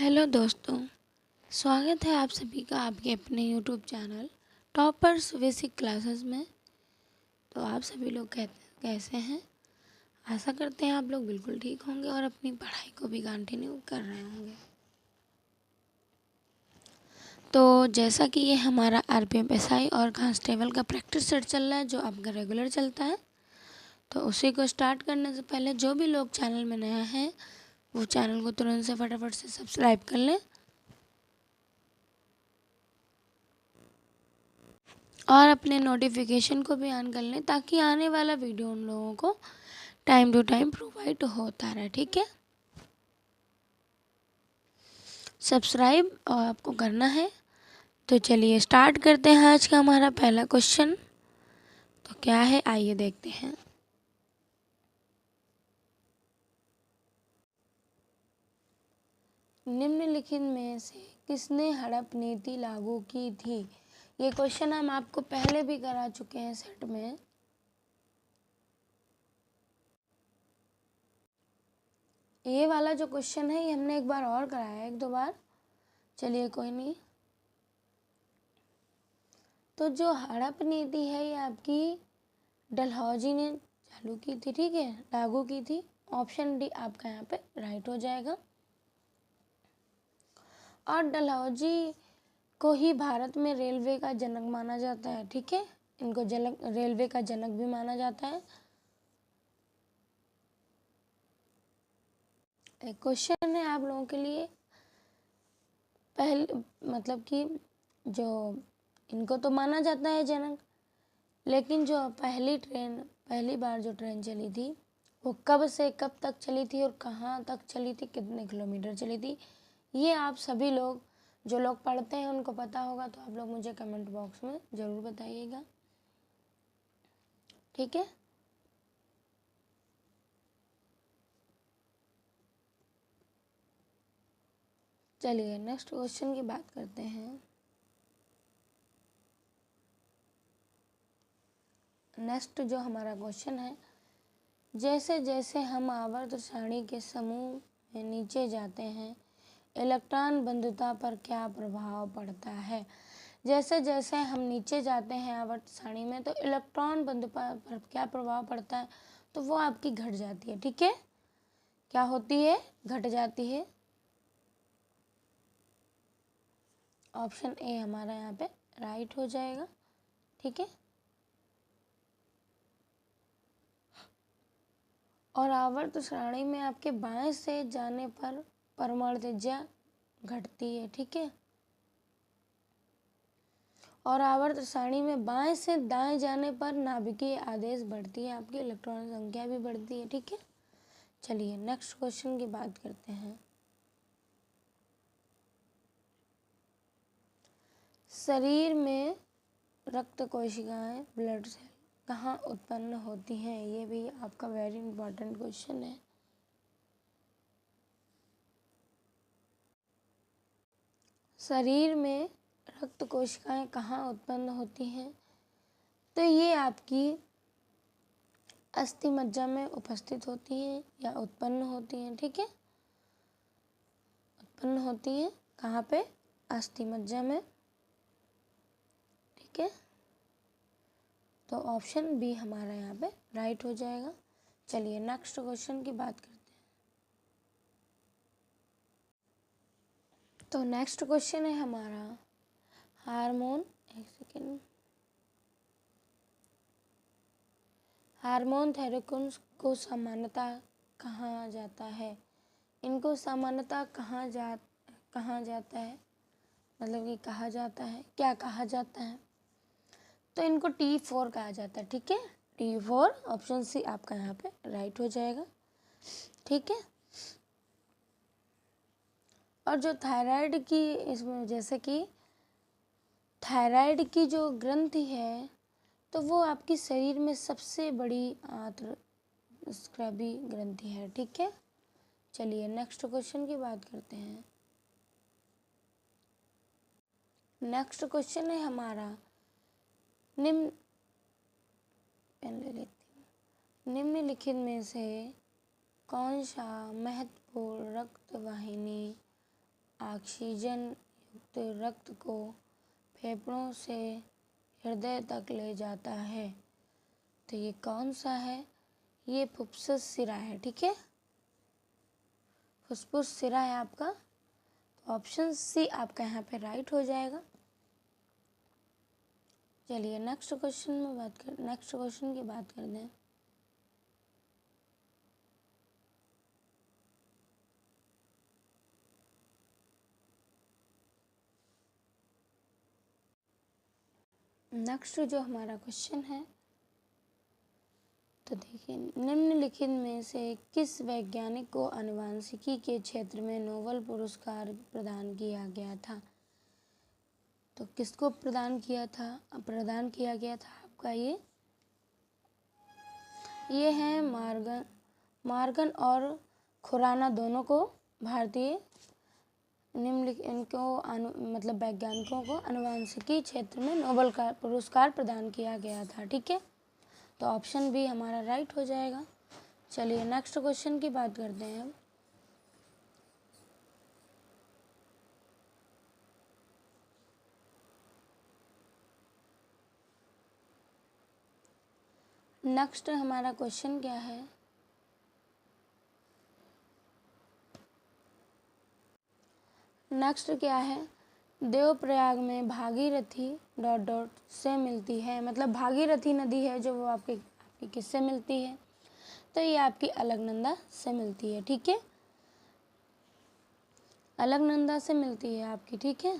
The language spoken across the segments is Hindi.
हेलो दोस्तों, स्वागत है आप सभी का आपके अपने YouTube channel toppers basic classes में। तो आप सभी लोग कैसे हैं? आशा करते हैं आप लोग बिल्कुल ठीक होंगे और अपनी पढ़ाई को भी कंटिन्यू कर रहे होंगे। तो जैसा कि ये हमारा आरपीएफ एसआई और कांस्टेबल का प्रैक्टिस सेट चल रहा है जो आपका रेगुलर चलता है, तो उसी को स्टार्ट करने से पहले जो भी लोग चैनल में नया है वो चैनल को तुरंत से फटाफट से सब्सक्राइब कर लें और अपने नोटिफिकेशन को भी ऑन कर लें ताकि आने वाला वीडियो उन लोगों को टाइम टू टाइम प्रोवाइड होता रहे। ठीक है, सब्सक्राइब और आपको करना है। तो चलिए स्टार्ट करते हैं आज का हमारा पहला क्वेश्चन। तो क्या है, आइए देखते हैं। निम्नलिखित में से किसने हड़प नीति लागू की थी? ये क्वेश्चन हम आपको पहले भी करा चुके हैं सेट में। ये वाला जो क्वेश्चन है ये हमने एक बार और कराया है, एक दो बार। चलिए कोई नहीं। तो जो हड़प नीति है ये आपकी डलहौजी ने चालू की थी, ठीक है, लागू की थी। ऑप्शन डी आपका यहाँ पे राइट हो जाएगा। और डलहौजी को ही भारत में रेलवे का जनक माना जाता है, ठीक है, इनको रेलवे का जनक भी माना जाता है। एक क्वेश्चन है आप लोगों के लिए, पहले मतलब कि जो इनको तो माना जाता है जनक, लेकिन जो पहली बार जो ट्रेन चली थी वो कब से कब तक चली थी और कहाँ तक चली थी, कितने किलोमीटर चली थी, ये आप सभी लोग जो लोग पढ़ते हैं उनको पता होगा। तो आप लोग मुझे कमेंट बॉक्स में ज़रूर बताइएगा, ठीक है। चलिए नेक्स्ट क्वेश्चन की बात करते हैं। नेक्स्ट जो हमारा क्वेश्चन है, जैसे जैसे हम आवर्त सारणी के समूह में नीचे जाते हैं इलेक्ट्रॉन बंधुता पर क्या प्रभाव पड़ता है? जैसे जैसे हम नीचे जाते हैं आवर्त सारणी में तो इलेक्ट्रॉन बंधुता पर क्या प्रभाव पड़ता है? तो वो आपकी घट जाती है, ठीक है। क्या होती है? घट जाती है। ऑप्शन ए हमारा यहाँ पे राइट हो जाएगा, ठीक है। और आवर्त सारणी में आपके बाएं से जाने पर परमाणु त्रिज्या घटती है, ठीक है। और आवर्त सारणी में बाएं से दाएं जाने पर नाभिकीय आदेश बढ़ती है, आपकी इलेक्ट्रॉन संख्या भी बढ़ती है, ठीक है। चलिए नेक्स्ट क्वेश्चन की बात करते हैं। शरीर में रक्त कोशिकाएं ब्लड सेल कहाँ उत्पन्न होती हैं? ये भी आपका वेरी इंपॉर्टेंट क्वेश्चन है। शरीर में रक्त कोशिकाएं कहाँ उत्पन्न होती हैं? तो ये आपकी अस्थि मज्जा में उपस्थित होती हैं या उत्पन्न होती हैं, ठीक है। उत्पन्न होती हैं कहाँ पे? अस्थि मज्जा में, ठीक है। तो ऑप्शन बी हमारा यहाँ पे राइट हो जाएगा। चलिए नेक्स्ट क्वेश्चन की बात करते हैं। तो नेक्स्ट क्वेश्चन है हमारा हार्मोन, एक सेकेंड, हार्मोन थेरेपी को सामान्यतः कहा जाता है? इनको सामान्यतः कहा जाता है, मतलब कि कहा जाता है, क्या कहा जाता है? तो इनको T4 कहा जाता है, ठीक है। T4 ऑप्शन सी आपका यहाँ पे राइट हो जाएगा, ठीक है। और जो थायराइड की, इसमें जैसे कि थायराइड की जो ग्रंथि है तो वो आपकी शरीर में सबसे बड़ी स्रावी ग्रंथि है, ठीक है। चलिए नेक्स्ट क्वेश्चन की बात करते हैं। नेक्स्ट क्वेश्चन है हमारा निम्नलिखित में से कौन सा महत्वपूर्ण रक्त वाहिनी ऑक्सीजन युक्त रक्त को फेफड़ों से हृदय तक ले जाता है। तो ये कौन सा है? ये फुफ्फुस सिरा है। ठीक है, फुफ्फुस सिरा है आपका। तो ऑप्शन सी आपका यहाँ पे राइट हो जाएगा। चलिए नेक्स्ट क्वेश्चन की बात करते हैं। नेक्स्ट जो हमारा क्वेश्चन है, तो देखिए, निम्नलिखित में से किस वैज्ञानिक को आनुवंशिकी के क्षेत्र में नोबेल पुरस्कार प्रदान किया गया था? तो किसको प्रदान किया गया था आपका ये है मार्गन और खुराना, दोनों को भारतीय मतलब वैज्ञानिकों को आनुवंशिकी क्षेत्र में नोबेल का पुरस्कार प्रदान किया गया था। ठीक है, तो ऑप्शन बी हमारा राइट हो जाएगा। चलिए नेक्स्ट क्वेश्चन की बात करते हैं अब। नेक्स्ट हमारा क्वेश्चन क्या है? नेक्स्ट क्या है? देवप्रयाग में भागीरथी ... से मिलती है। मतलब भागीरथी नदी है जो वो आपकी किससे मिलती है? तो ये आपकी अलकनंदा से मिलती है। ठीक है, अलकनंदा से मिलती है आपकी। ठीक है,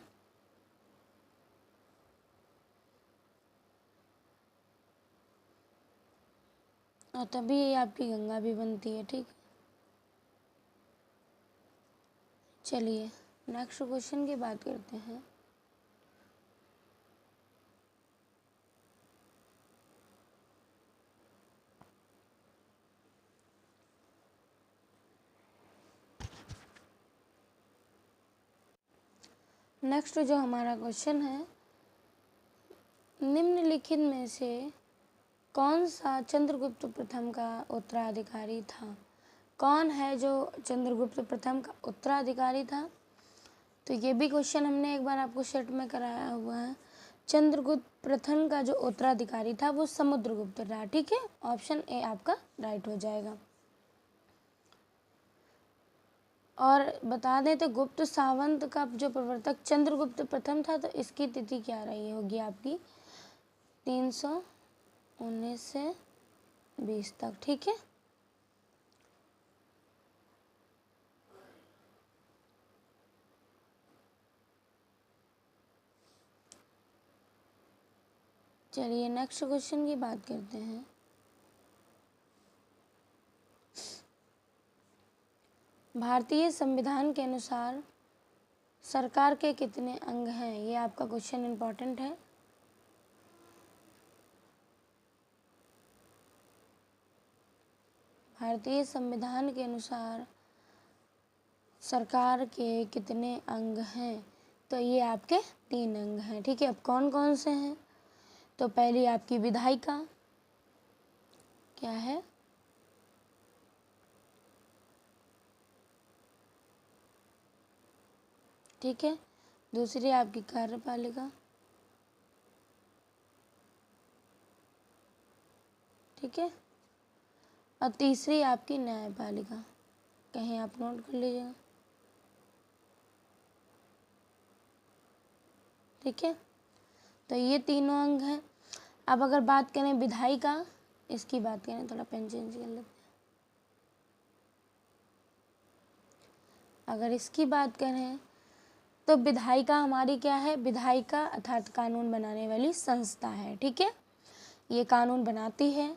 और तभी ये आपकी गंगा भी बनती है। ठीक, चलिए नेक्स्ट क्वेश्चन की बात करते हैं। नेक्स्ट जो हमारा क्वेश्चन है, निम्नलिखित में से कौन सा चंद्रगुप्त प्रथम का उत्तराधिकारी था? कौन है जो चंद्रगुप्त प्रथम का उत्तराधिकारी था? तो ये भी क्वेश्चन हमने एक बार आपको सेट में कराया हुआ है। चंद्रगुप्त प्रथम का जो उत्तराधिकारी था वो समुद्रगुप्त रहा। ठीक है, ऑप्शन ए आपका राइट हो जाएगा। और बता दें तो गुप्त सावंत का जो प्रवर्तक चंद्रगुप्त प्रथम था, तो इसकी तिथि क्या रही होगी आपकी? 319 से 20 तक। ठीक है, चलिए नेक्स्ट क्वेश्चन की बात करते हैं। भारतीय संविधान के अनुसार सरकार के कितने अंग हैं? ये आपका क्वेश्चन इम्पोर्टेंट है। भारतीय संविधान के अनुसार सरकार के कितने अंग हैं? तो ये आपके 3 अंग हैं। ठीक है, अब कौन कौन से हैं? तो पहली आपकी विधायिका क्या है? ठीक है, दूसरी आपकी कार्यपालिका। ठीक है, और तीसरी आपकी न्यायपालिका। कहीं आप नोट कर लीजिएगा। ठीक है, तो ये तीनों अंग हैं। अब अगर बात करें विधायिका, इसकी बात करें, थोड़ा पेन चेंज कर लेते हैं। अगर इसकी बात करें तो विधायिका हमारी क्या है? विधायिका अर्थात कानून बनाने वाली संस्था है। ठीक है, ये कानून बनाती है।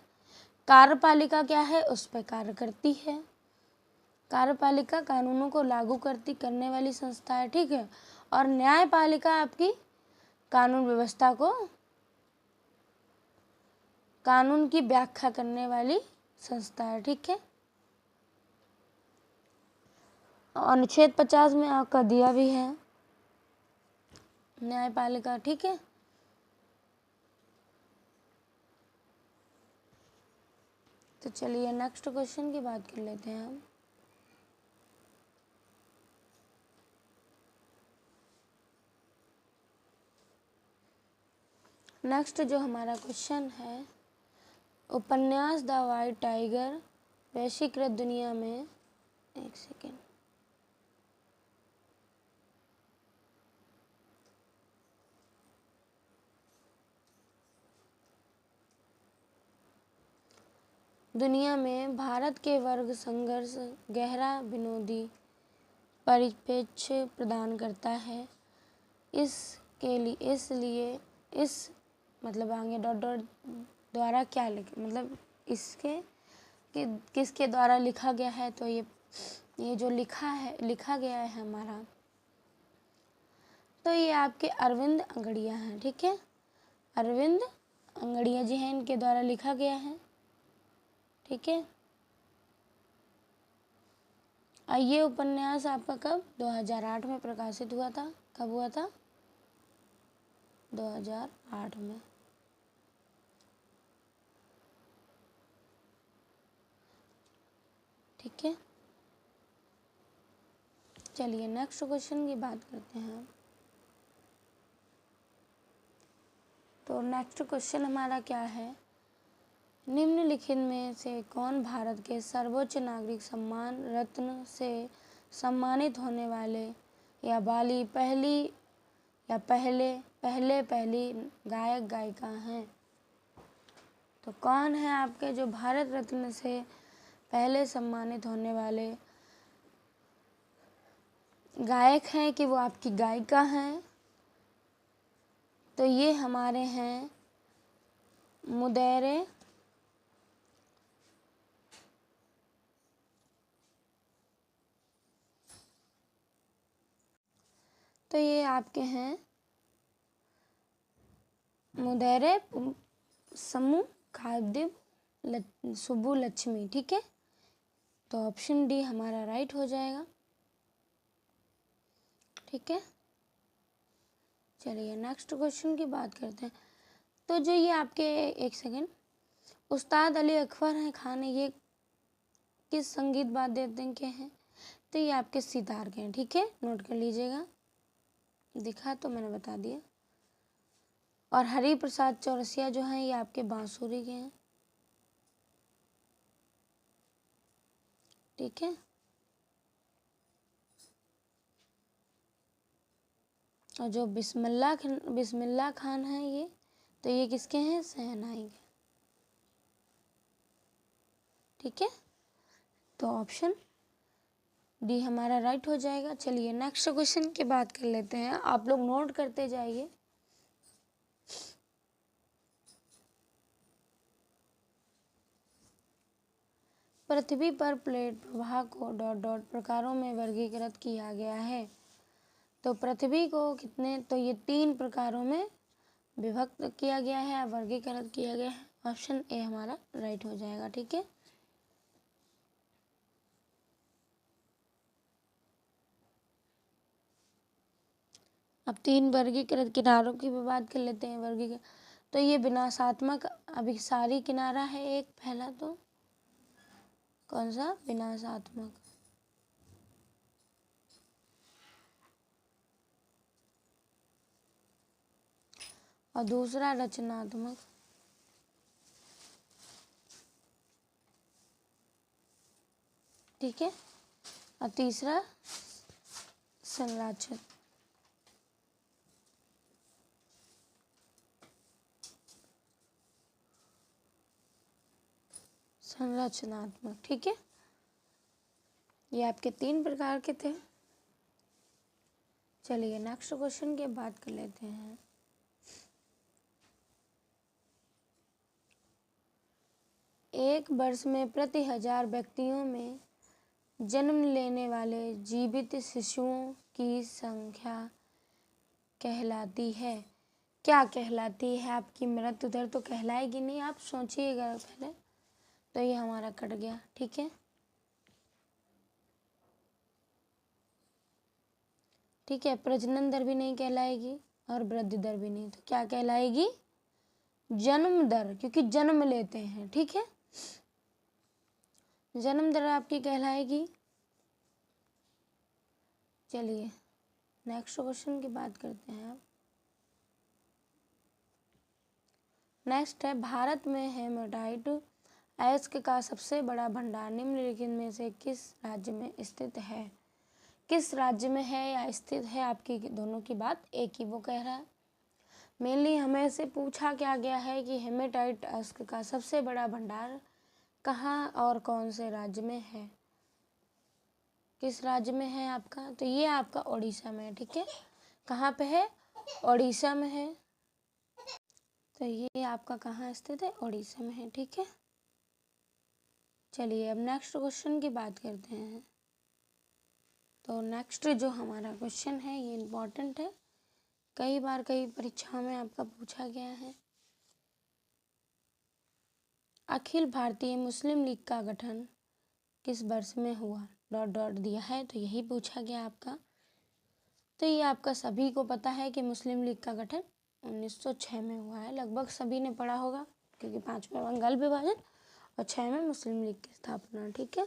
कार्यपालिका क्या है? उस पर कार्य करती है। कार्यपालिका कानूनों को लागू करने वाली संस्था है। ठीक है, और न्यायपालिका आपकी कानून व्यवस्था को, कानून की व्याख्या करने वाली संस्था है। ठीक है, अनुच्छेद 50 में आपका दिया भी है न्यायपालिका। ठीक है, तो चलिए नेक्स्ट क्वेश्चन की बात कर लेते हैं हम। नेक्स्ट जो हमारा क्वेश्चन है, उपन्यास द वाइट टाइगर वैश्वीकृत दुनिया में, एक सेकेंड, दुनिया में भारत के वर्ग संघर्ष गहरा विनोदी परिप्रेक्ष्य प्रदान करता है। इसके लिए इसलिए इस मतलब आगे डॉट डॉट द्वारा क्या लिख मतलब इसके किसके द्वारा लिखा गया है, तो ये जो लिखा गया है हमारा, तो ये आपके अरविंद अंगड़िया हैं। ठीक है, अरविंद अंगड़िया जी हैं, इनके द्वारा लिखा गया है। ठीक है, ये उपन्यास आपका कब 2008 में प्रकाशित हुआ था। कब हुआ था? 2008 में। ठीक है, चलिए नेक्स्ट क्वेश्चन की बात करते हैं। तो नेक्स्ट क्वेश्चन हमारा क्या है, निम्नलिखित में से कौन भारत के सर्वोच्च नागरिक सम्मान रत्न से सम्मानित होने वाले या वाली पहली गायक गायिका हैं? तो कौन है आपके जो भारत रत्न से पहले सम्मानित होने वाले गायक हैं कि वो आपकी गायिका हैं? तो ये हमारे हैं मुदैरे तो ये आपके हैं मुदैरे समूह खादिब सुब्बुलक्ष्मी। ठीक है, तो ऑप्शन डी हमारा राइट हो जाएगा। ठीक है, चलिए नेक्स्ट क्वेश्चन की बात करते हैं। तो जो ये आपके, एक सेकेंड, उस्ताद अली अकबर हैं खान, ये किस संगीत वाद्य यंत्र के हैं? तो ये आपके सितार के हैं। ठीक है, नोट कर लीजिएगा, दिखा तो मैंने बता दिया। और हरि प्रसाद चौरसिया जो हैं ये आपके बांसुरी के हैं। ठीक है, और जो बिस्मिल्लाह खान हैं ये, तो ये किसके हैं? शहनाई के। ठीक है, तो ऑप्शन डी हमारा राइट हो जाएगा। चलिए नेक्स्ट क्वेश्चन की बात कर लेते हैं, आप लोग नोट करते जाइए। पृथ्वी पर प्लेट प्रवाह को डॉट डॉट प्रकारों में वर्गीकृत किया गया है। तो पृथ्वी को कितने, तो ये 3 प्रकारों में विभक्त किया गया है, वर्गीकृत किया गया है। ऑप्शन ए हमारा राइट हो जाएगा। ठीक है, अब 3 वर्गीकृत किनारों की भी बात कर लेते हैं। वर्गीकृत, तो ये विनाशात्मक अभिसारी किनारा है एक, पहला तो कौन सा? विनाशात्मक। और दूसरा रचनात्मक। ठीक है, और तीसरा संरक्षक। संरचनात्मक। ठीक है, ये आपके 3 प्रकार के थे। चलिए नेक्स्ट क्वेश्चन की बात कर लेते हैं। एक वर्ष में प्रति 1000 व्यक्तियों में जन्म लेने वाले जीवित शिशुओं की संख्या कहलाती है, क्या कहलाती है? आपकी मृत्यु दर तो कहलाएगी नहीं, आप सोचिएगा पहले। तो ये हमारा कट गया। ठीक है, ठीक है, प्रजनन दर भी नहीं कहलाएगी और वृद्धि दर भी नहीं, तो क्या कहलाएगी? जन्म दर, क्योंकि जन्म लेते हैं। ठीक है, जन्म दर आपकी कहलाएगी। चलिए नेक्स्ट क्वेश्चन की बात करते हैं। नेक्स्ट है, भारत में हेमेटाइट अयस्क का सबसे बड़ा भंडार निम्नलिखित में से किस राज्य में स्थित है? किस राज्य में है या स्थित है, आपकी दोनों की बात एक ही वो कह रहा है। मेनली हमें से पूछा क्या गया है कि हेमेटाइट अयस्क का सबसे बड़ा भंडार कहाँ और कौन से राज्य में है, किस राज्य में है आपका? तो ये आपका ओडिशा में है, ठीक है। कहाँ पे है? ओडिशा में है। तो ये आपका कहाँ स्थित है? ओडिशा में है, ठीक है। चलिए अब नेक्स्ट क्वेश्चन की बात करते हैं। तो नेक्स्ट जो हमारा क्वेश्चन है ये इम्पोर्टेंट है, कई बार कई परीक्षाओं में आपका पूछा गया है। अखिल भारतीय मुस्लिम लीग का गठन किस वर्ष में हुआ? डॉट डॉट दिया है, तो यही पूछा गया आपका। तो ये आपका सभी को पता है कि मुस्लिम लीग का गठन 1906 में हुआ है, लगभग सभी ने पढ़ा होगा, क्योंकि 5 में बंगाल विभाजन और 6 में मुस्लिम लीग की स्थापना, ठीक है।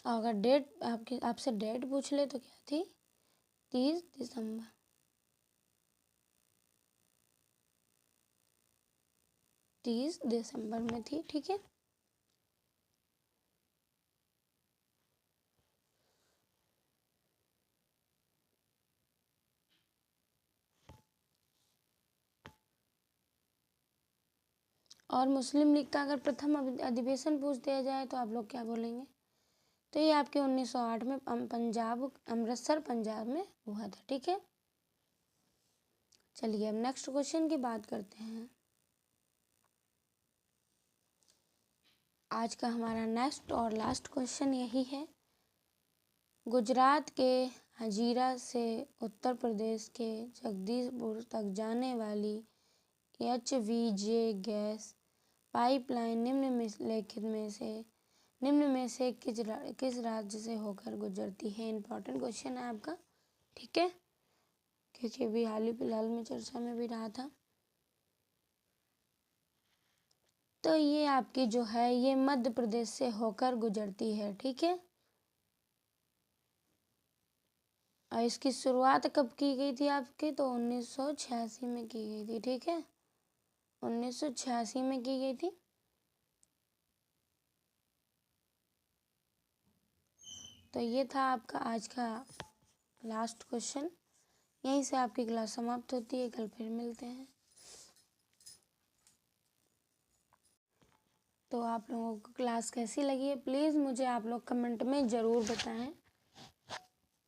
अगर डेट आपसे डेट पूछ ले तो क्या थी? 30 दिसंबर। 30 दिसंबर में थी, ठीक है। और मुस्लिम लीग का अगर प्रथम अधिवेशन पूछ दिया जाए तो आप लोग क्या बोलेंगे? तो ये आपके 1908 में पंजाब, अमृतसर पंजाब में हुआ था, ठीक है। चलिए अब नेक्स्ट क्वेश्चन की बात करते हैं। आज का हमारा नेक्स्ट और लास्ट क्वेश्चन यही है। गुजरात के हजीरा से उत्तर प्रदेश के जगदीशपुर तक जाने वाली HVJ गैस पाइपलाइन निम्न में से किस राज्य से होकर गुजरती है? इम्पोर्टेंट क्वेश्चन है आपका, ठीक है, क्योंकि अभी हाल ही फिलहाल में चर्चा में भी रहा था। तो ये आपकी जो है ये मध्य प्रदेश से होकर गुजरती है, ठीक है। और इसकी शुरुआत कब की गई थी आपकी? तो 1986 में की गई थी, ठीक है, 1986 में की गई थी। तो ये था आपका आज का लास्ट क्वेश्चन। यहीं से आपकी क्लास समाप्त होती है, कल फिर मिलते हैं। तो आप लोगों को क्लास कैसी लगी है प्लीज़ मुझे आप लोग कमेंट में ज़रूर बताएं,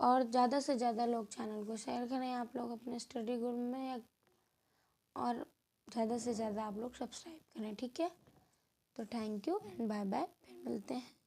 और ज़्यादा से ज़्यादा लोग चैनल को शेयर करें आप लोग अपने स्टडी ग्रुप में, और ज़्यादा से ज़्यादा आप लोग सब्सक्राइब करें, ठीक है। तो thank you and bye bye, फिर मिलते हैं।